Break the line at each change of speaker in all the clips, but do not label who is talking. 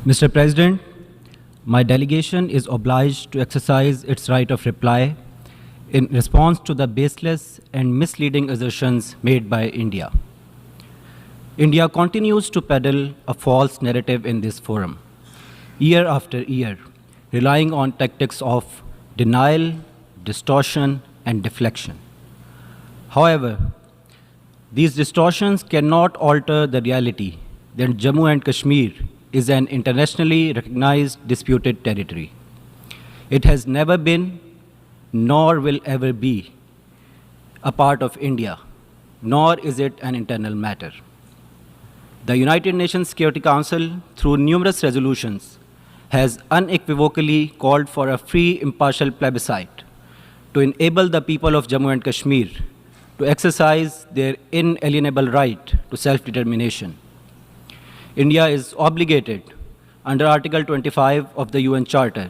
Mr. President, my delegation is obliged to exercise its right of reply in response to the baseless and misleading assertions made by India. India continues to peddle a false narrative in this forum, year after year, relying on tactics of denial, distortion, and deflection. However, these distortions cannot alter the reality that Jammu and Kashmir is an internationally recognized disputed territory. It has never been, nor will ever be, a part of India, nor is it an internal matter. The United Nations Security Council, through numerous resolutions, has unequivocally called for a free, impartial plebiscite to enable the people of Jammu and Kashmir to exercise their inalienable right to self-determination. India is obligated under Article 25 of the UN Charter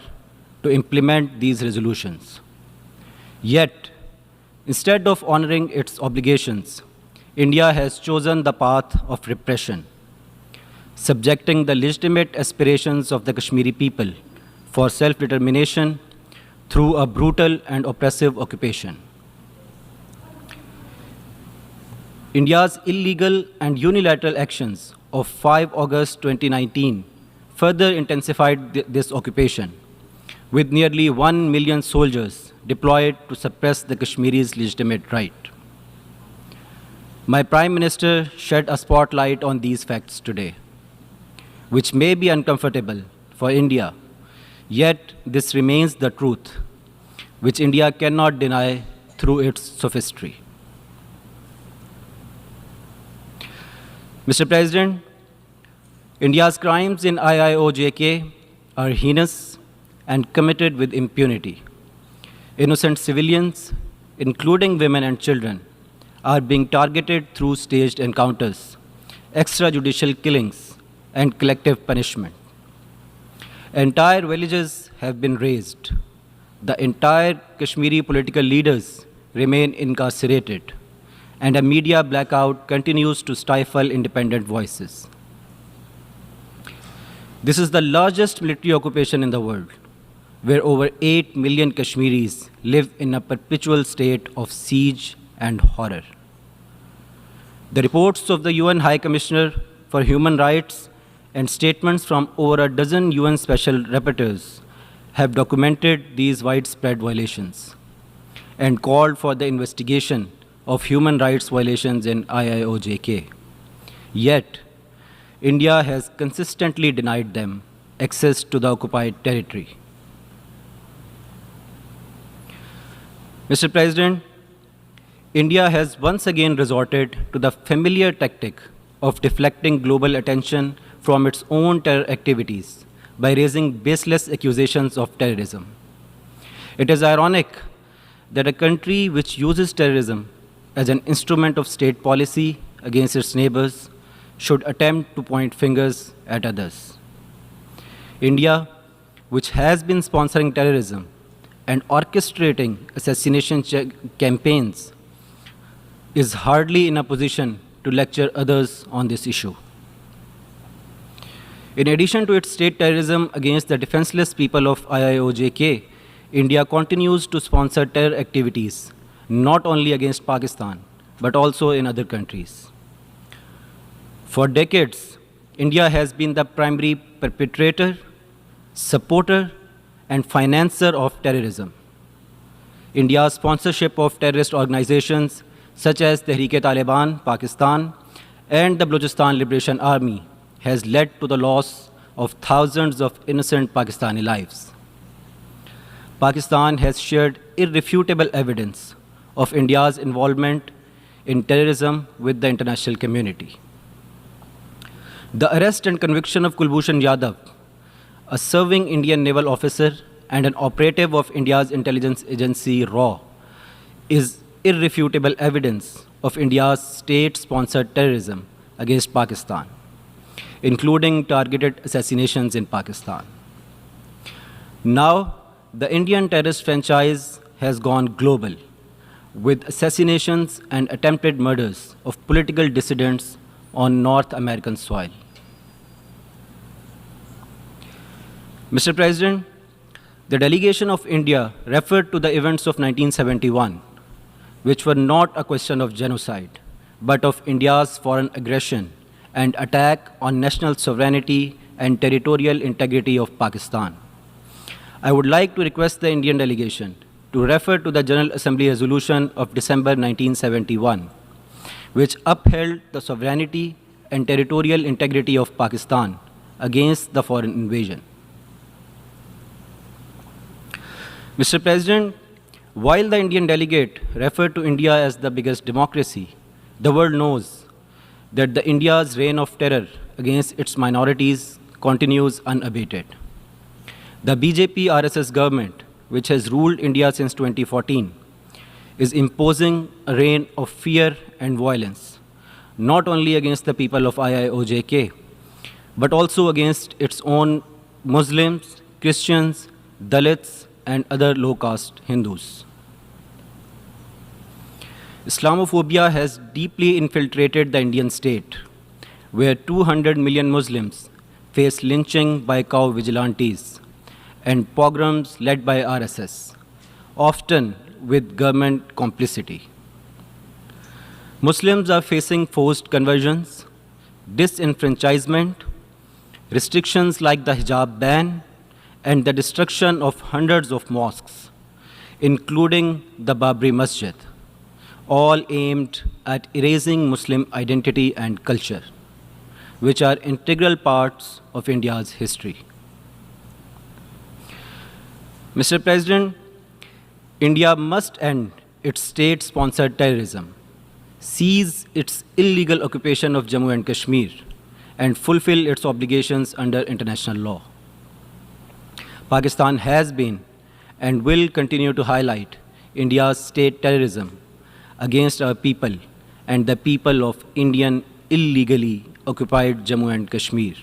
to implement these resolutions. Yet, instead of honoring its obligations, India has chosen the path of repression, subjecting the legitimate aspirations of the Kashmiri people for self-determination through a brutal and oppressive occupation. India's illegal and unilateral actions of 5 August 2019 further intensified this occupation, with nearly 1 million soldiers deployed to suppress the Kashmiris' legitimate right. My Prime Minister shed a spotlight on these facts today, which may be uncomfortable for India, yet this remains the truth, which India cannot deny through its sophistry. Mr. President, India's crimes in IIOJK are heinous and committed with impunity. Innocent civilians, including women and children, are being targeted through staged encounters, extrajudicial killings, and collective punishment. Entire villages have been razed. The entire Kashmiri political leaders remain incarcerated, and a media blackout continues to stifle independent voices. This is the largest military occupation in the world, where over 8 million Kashmiris live in a perpetual state of siege and horror. The reports of the UN High Commissioner for Human Rights and statements from over a dozen UN special rapporteurs have documented these widespread violations and called for the investigation of human rights violations in IIOJK. Yet, India has consistently denied them access to the occupied territory. Mr. President, India has once again resorted to the familiar tactic of deflecting global attention from its own terror activities by raising baseless accusations of terrorism. It is ironic that a country which uses terrorism as an instrument of state policy against its neighbors should attempt to point fingers at others. India, which has been sponsoring terrorism and orchestrating assassination campaigns, is hardly in a position to lecture others on this issue. In addition to its state terrorism against the defenseless people of IIOJK, India continues to sponsor terror activities not only against Pakistan, but also in other countries. For decades, India has been the primary perpetrator, supporter, and financer of terrorism. India's sponsorship of terrorist organizations such as Tehreek-e-Taliban, Pakistan, and the Balochistan Liberation Army has led to the loss of thousands of innocent Pakistani lives. Pakistan has shared irrefutable evidence of India's involvement in terrorism with the international community. The arrest and conviction of Kulbhushan Yadav, a serving Indian naval officer and an operative of India's intelligence agency RAW, is irrefutable evidence of India's state-sponsored terrorism against Pakistan, including targeted assassinations in Pakistan. Now, the Indian terrorist franchise has gone global, with assassinations and attempted murders of political dissidents on North American soil. Mr. President, the delegation of India referred to the events of 1971, which were not a question of genocide, but of India's foreign aggression and attack on national sovereignty and territorial integrity of Pakistan. I would like to request the Indian delegation to refer to the General Assembly resolution of December 1971, which upheld the sovereignty and territorial integrity of Pakistan against the foreign invasion. Mr. President, while the Indian delegate referred to India as the biggest democracy, the world knows that India's reign of terror against its minorities continues unabated. The BJP RSS government, which has ruled India since 2014, is imposing a reign of fear and violence, not only against the people of IIOJK, but also against its own Muslims, Christians, Dalits, and other low-caste Hindus. Islamophobia has deeply infiltrated the Indian state, where 200 million Muslims face lynching by cow vigilantes and pogroms led by RSS, often with government complicity. Muslims are facing forced conversions, disenfranchisement, restrictions like the hijab ban, and the destruction of hundreds of mosques, including the Babri Masjid, all aimed at erasing Muslim identity and culture, which are integral parts of India's history. Mr. President, India must end its state-sponsored terrorism, cease its illegal occupation of Jammu and Kashmir, and fulfill its obligations under international law. Pakistan has been and will continue to highlight India's state terrorism against our people and the people of Indian illegally occupied Jammu and Kashmir.